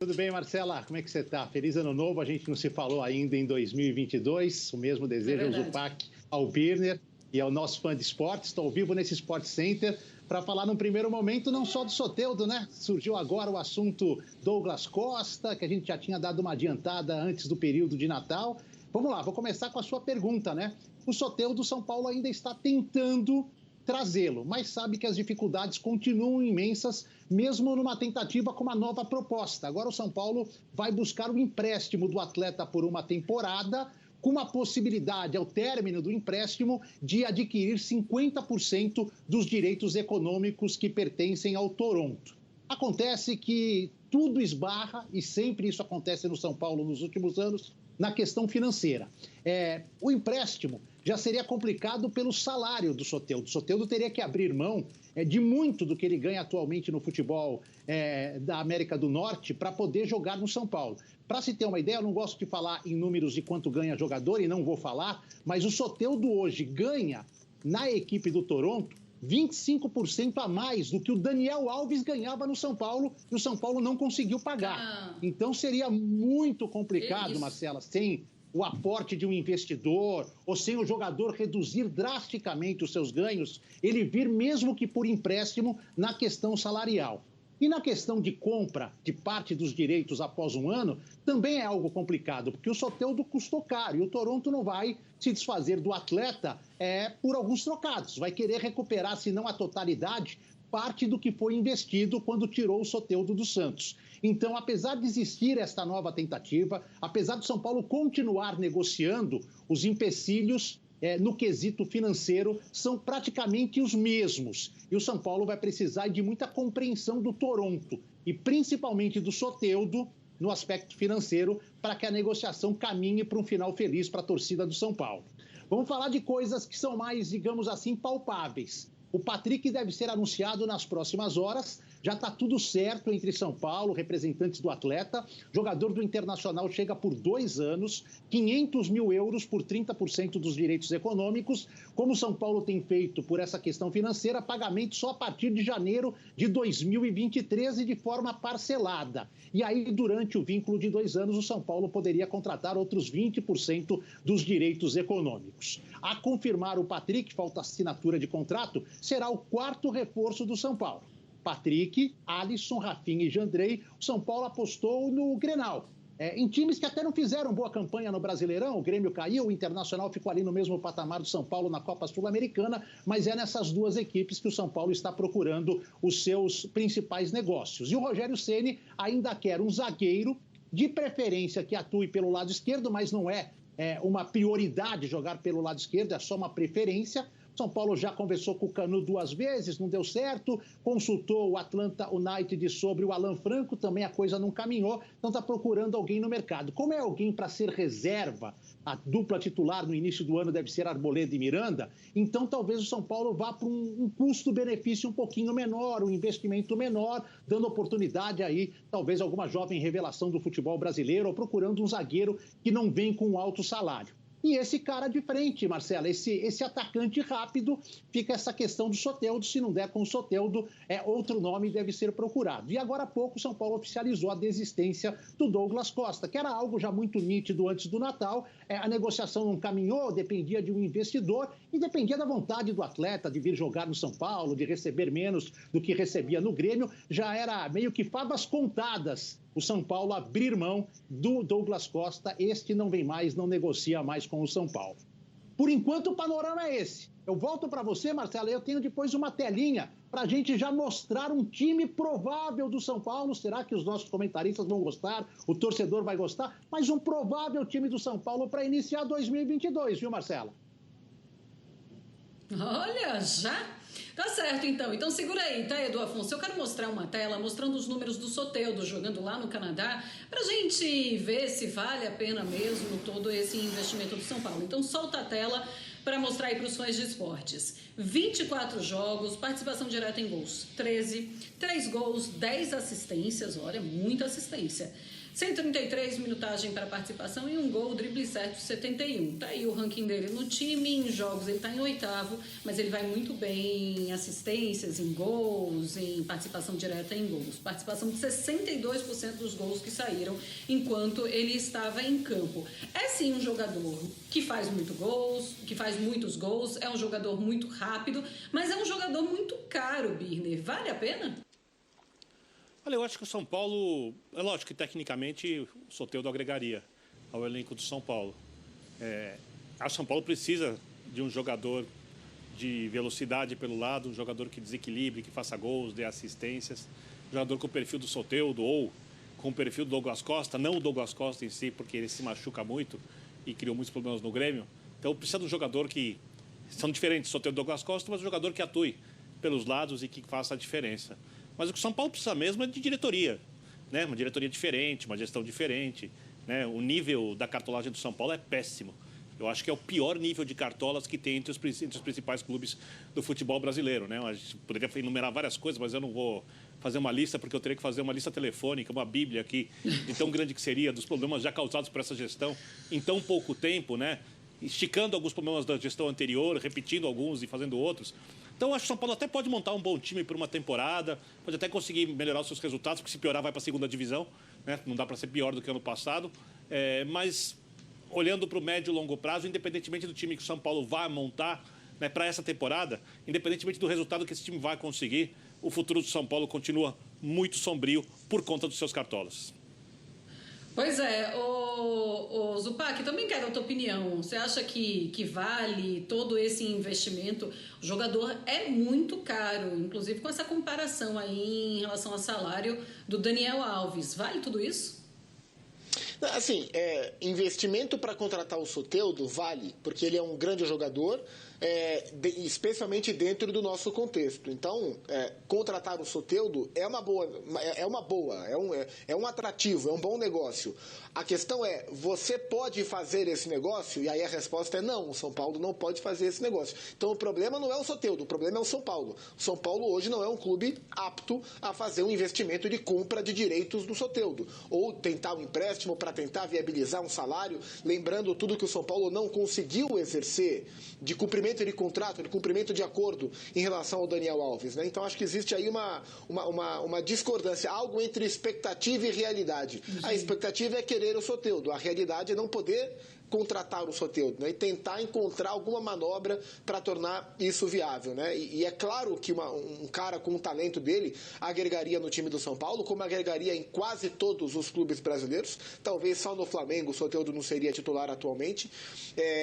Tudo bem, Marcela? Como é que você está? Feliz Ano Novo. A gente não se falou ainda em 2022. O mesmo desejo ao Zupac, ao Birner e ao nosso fã de esportes. Estou ao vivo nesse Sport Center para falar num primeiro momento não só do Soteldo, né? Surgiu agora o assunto Douglas Costa, que a gente já tinha dado uma adiantada antes do período de Natal. Vamos lá, vou começar com a sua pergunta, né? O Soteldo, São Paulo ainda está tentando trazê-lo, mas sabe que as dificuldades continuam imensas, mesmo numa tentativa com uma nova proposta. Agora o São Paulo vai buscar o empréstimo do atleta por uma temporada, com uma possibilidade, ao término do empréstimo, de adquirir 50% dos direitos econômicos que pertencem ao Toronto. Acontece que tudo esbarra, e sempre isso acontece no São Paulo nos últimos anos, na questão financeira. O empréstimo já seria complicado pelo salário do Soteldo. O Soteldo teria que abrir mão de muito do que ele ganha atualmente no futebol da América do Norte para poder jogar no São Paulo. Para se ter uma ideia, eu não gosto de falar em números de quanto ganha jogador e não vou falar, mas o Soteldo hoje ganha na equipe do Toronto 25% a mais do que o Daniel Alves ganhava no São Paulo e o São Paulo não conseguiu pagar. Então seria muito complicado, Marcela, sem o aporte de um investidor ou sem o jogador reduzir drasticamente os seus ganhos, ele vir mesmo que por empréstimo na questão salarial. E na questão de compra de parte dos direitos após um ano, também é algo complicado, porque o Soteldo custou caro e o Toronto não vai se desfazer do atleta por alguns trocados. Vai querer recuperar, se não a totalidade, parte do que foi investido quando tirou o Soteldo do Santos. Então, apesar de existir esta nova tentativa, apesar do São Paulo continuar negociando, os empecilhos no quesito financeiro são praticamente os mesmos. E o São Paulo vai precisar de muita compreensão do Toronto e principalmente do Soteldo no aspecto financeiro para que a negociação caminhe para um final feliz para a torcida do São Paulo. Vamos falar de coisas que são mais, digamos assim, palpáveis. O Patrick deve ser anunciado nas próximas horas. Já está tudo certo entre São Paulo, representantes do atleta. Jogador do Internacional chega por 2 anos, 500 mil euros por 30% dos direitos econômicos. Como São Paulo tem feito por essa questão financeira, pagamento só a partir de janeiro de 2023 e de forma parcelada. E aí, durante o vínculo de 2 anos, o São Paulo poderia contratar outros 20% dos direitos econômicos. A confirmar o Patrick, falta assinatura de contrato, será o 4º reforço do São Paulo. Patrick, Alisson, Rafinha e Jandrei. O São Paulo apostou no Grenal. Em times que até não fizeram boa campanha no Brasileirão, o Grêmio caiu, o Internacional ficou ali no mesmo patamar do São Paulo na Copa Sul-Americana, mas é nessas duas equipes que o São Paulo está procurando os seus principais negócios. E o Rogério Ceni ainda quer um zagueiro, de preferência que atue pelo lado esquerdo, mas não é uma prioridade jogar pelo lado esquerdo, é só uma preferência. São Paulo já conversou com o Canu 2 vezes, não deu certo, consultou o Atlanta United sobre o Alan Franco, também a coisa não caminhou, então está procurando alguém no mercado. Como é alguém para ser reserva, a dupla titular no início do ano deve ser Arboleda e Miranda, então talvez o São Paulo vá para um custo-benefício um pouquinho menor, um investimento menor, dando oportunidade aí, talvez alguma jovem revelação do futebol brasileiro, ou procurando um zagueiro que não vem com um alto salário. E esse cara de frente, Marcela, esse atacante rápido, fica essa questão do Soteldo. Se não der com o Soteldo, outro nome deve ser procurado. E agora há pouco o São Paulo oficializou a desistência do Douglas Costa, que era algo já muito nítido antes do Natal. A negociação não caminhou, dependia de um investidor e dependia da vontade do atleta de vir jogar no São Paulo, de receber menos do que recebia no Grêmio. Já era meio que favas contadas o São Paulo abrir mão do Douglas Costa. Este não vem mais, não negocia mais com o São Paulo. Por enquanto, o panorama é esse. Eu volto para você, Marcelo, e eu tenho depois uma telinha para a gente já mostrar um time provável do São Paulo. Será que os nossos comentaristas vão gostar? O torcedor vai gostar? Mas um provável time do São Paulo para iniciar 2022, viu, Marcela? Olha, já? Tá certo, então. Então segura aí, tá, Edu Afonso? Eu quero mostrar uma tela mostrando os números do Soteldo jogando lá no Canadá, pra gente ver se vale a pena mesmo todo esse investimento do São Paulo. Então solta a tela para mostrar aí para os fãs de esportes. 24 jogos, participação direta em gols 13, 3 gols, 10 assistências, olha, muita assistência. 133 minutagem para participação e um gol, drible certo, 71. Tá aí o ranking dele no time, em jogos ele está em 8º, mas ele vai muito bem em assistências, em gols, em participação direta em gols. Participação de 62% dos gols que saíram enquanto ele estava em campo. É sim um jogador que faz muitos gols, é um jogador muito rápido, mas é um jogador muito caro, Birner. Vale a pena? Olha, eu acho que o São Paulo, é lógico que tecnicamente o Soteldo agregaria ao elenco do São Paulo. O São Paulo precisa de um jogador de velocidade pelo lado, um jogador que desequilibre, que faça gols, dê assistências, um jogador com o perfil do Soteldo ou com o perfil do Douglas Costa, não o Douglas Costa em si, porque ele se machuca muito e criou muitos problemas no Grêmio. Então precisa de um jogador que são diferentes, Soteldo e Douglas Costa, mas um jogador que atue pelos lados e que faça a diferença. Mas o que o São Paulo precisa mesmo é de diretoria, né? Uma diretoria diferente, uma gestão diferente, né? O nível da cartolagem do São Paulo é péssimo. Eu acho que é o pior nível de cartolas que tem entre os principais clubes do futebol brasileiro, né? A gente poderia enumerar várias coisas, mas eu não vou fazer uma lista, porque eu teria que fazer uma lista telefônica, uma bíblia aqui, de tão grande que seria, dos problemas já causados por essa gestão em tão pouco tempo, né? Esticando alguns problemas da gestão anterior, repetindo alguns e fazendo outros. Então, acho que o São Paulo até pode montar um bom time por uma temporada, pode até conseguir melhorar os seus resultados, porque se piorar vai para a segunda divisão, né? Não dá para ser pior do que ano passado. Mas, olhando para o médio e longo prazo, independentemente do time que o São Paulo vai montar, né, para essa temporada, independentemente do resultado que esse time vai conseguir, o futuro do São Paulo continua muito sombrio por conta dos seus cartolas. Pois é, o Zupac, também quero a tua opinião. Você acha que vale todo esse investimento? O jogador é muito caro, inclusive com essa comparação aí em relação ao salário do Daniel Alves. Vale tudo isso? Assim, investimento para contratar o Soteldo vale, porque ele é um grande jogador, especialmente dentro do nosso contexto. Então, contratar o Soteldo é um atrativo, é um bom negócio. A questão é, você pode fazer esse negócio? E aí a resposta é não, o São Paulo não pode fazer esse negócio. Então o problema não é o Soteldo, o problema é o São Paulo. O São Paulo hoje não é um clube apto a fazer um investimento de compra de direitos do Soteldo, ou tentar um empréstimo para tentar viabilizar um salário, lembrando tudo que o São Paulo não conseguiu exercer de cumprimento de contrato, de cumprimento de acordo em relação ao Daniel Alves, né? Então acho que existe aí uma discordância, algo entre expectativa e realidade. A expectativa é querer o Soteldo, a realidade é não poder contratar o Soteldo, né? E tentar encontrar alguma manobra para tornar isso viável, né? E é claro que um cara com o talento dele agregaria no time do São Paulo, como agregaria em quase todos os clubes brasileiros. Talvez só no Flamengo o Soteldo não seria titular atualmente.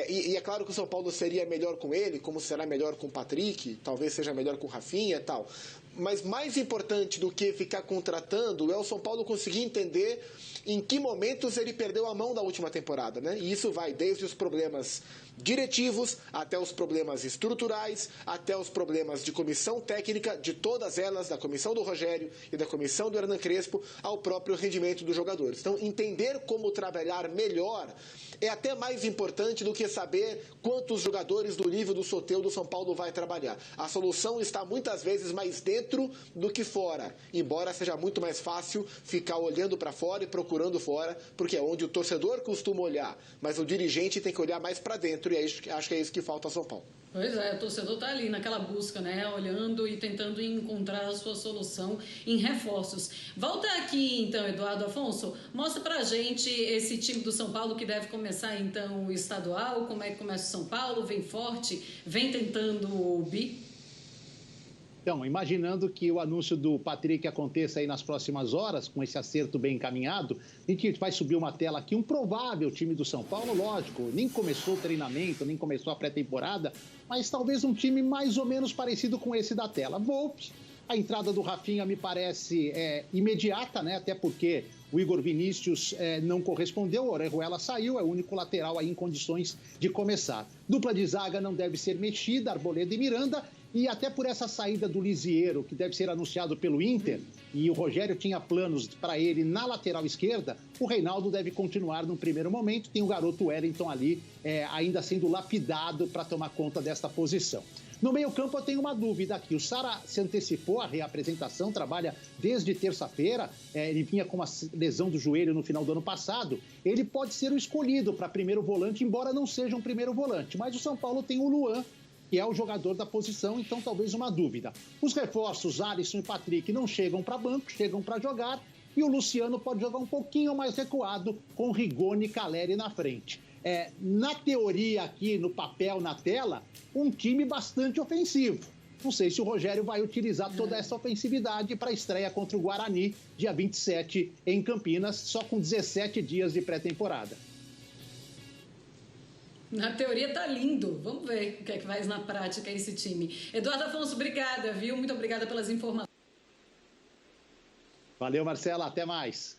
E é claro que o São Paulo seria melhor com ele, como será melhor com o Patrick, talvez seja melhor com o Rafinha e tal. Mas mais importante do que ficar contratando é o São Paulo conseguir entender em que momentos ele perdeu a mão na última temporada, né? E isso vai desde os problemas diretivos, até os problemas estruturais, até os problemas de comissão técnica, de todas elas, da comissão do Rogério e da comissão do Hernan Crespo, ao próprio rendimento dos jogadores. Então, entender como trabalhar melhor é até mais importante do que saber quantos jogadores do nível do Soteldo do São Paulo vai trabalhar. A solução está muitas vezes mais dentro do que fora, embora seja muito mais fácil ficar olhando para fora e procurando fora, porque é onde o torcedor costuma olhar, mas o dirigente tem que olhar mais para dentro, e acho que é isso que falta ao São Paulo. Pois é, o torcedor está ali naquela busca, né? Olhando e tentando encontrar a sua solução em reforços. Volta aqui, então, Eduardo Afonso. Mostra pra gente esse time do São Paulo que deve começar, então, o estadual. Como é que começa o São Paulo? Vem forte? Vem tentando o bi? Então, imaginando que o anúncio do Patrick aconteça aí nas próximas horas, com esse acerto bem encaminhado, a gente vai subir uma tela aqui, um provável time do São Paulo, lógico, nem começou o treinamento, nem começou a pré-temporada, mas talvez um time mais ou menos parecido com esse da tela. Volpe, a entrada do Rafinha me parece imediata, né? Até porque o Igor Vinícius não correspondeu, o Orejuela saiu, é o único lateral aí em condições de começar. Dupla de zaga não deve ser mexida, Arboleda e Miranda. E até por essa saída do Lisieiro, que deve ser anunciado pelo Inter, e o Rogério tinha planos para ele na lateral esquerda, o Reinaldo deve continuar no primeiro momento. Tem o garoto Wellington ali ainda sendo lapidado para tomar conta desta posição. No meio-campo eu tenho uma dúvida aqui. O Sara se antecipou à reapresentação, trabalha desde terça-feira. Ele vinha com uma lesão do joelho no final do ano passado. Ele pode ser o escolhido para primeiro volante, embora não seja um primeiro volante. Mas o São Paulo tem o Luan, que é o jogador da posição, então talvez uma dúvida. Os reforços, Alisson e Patrick, não chegam para banco, chegam para jogar. E o Luciano pode jogar um pouquinho mais recuado, com Rigoni e Caleri na frente. Na teoria aqui, no papel, na tela, um time bastante ofensivo. Não sei se o Rogério vai utilizar toda essa ofensividade para a estreia contra o Guarani, dia 27, em Campinas, só com 17 dias de pré-temporada. Na teoria tá lindo. Vamos ver o que é que faz na prática esse time. Eduardo Afonso, obrigada, viu? Muito obrigada pelas informações. Valeu, Marcela. Até mais.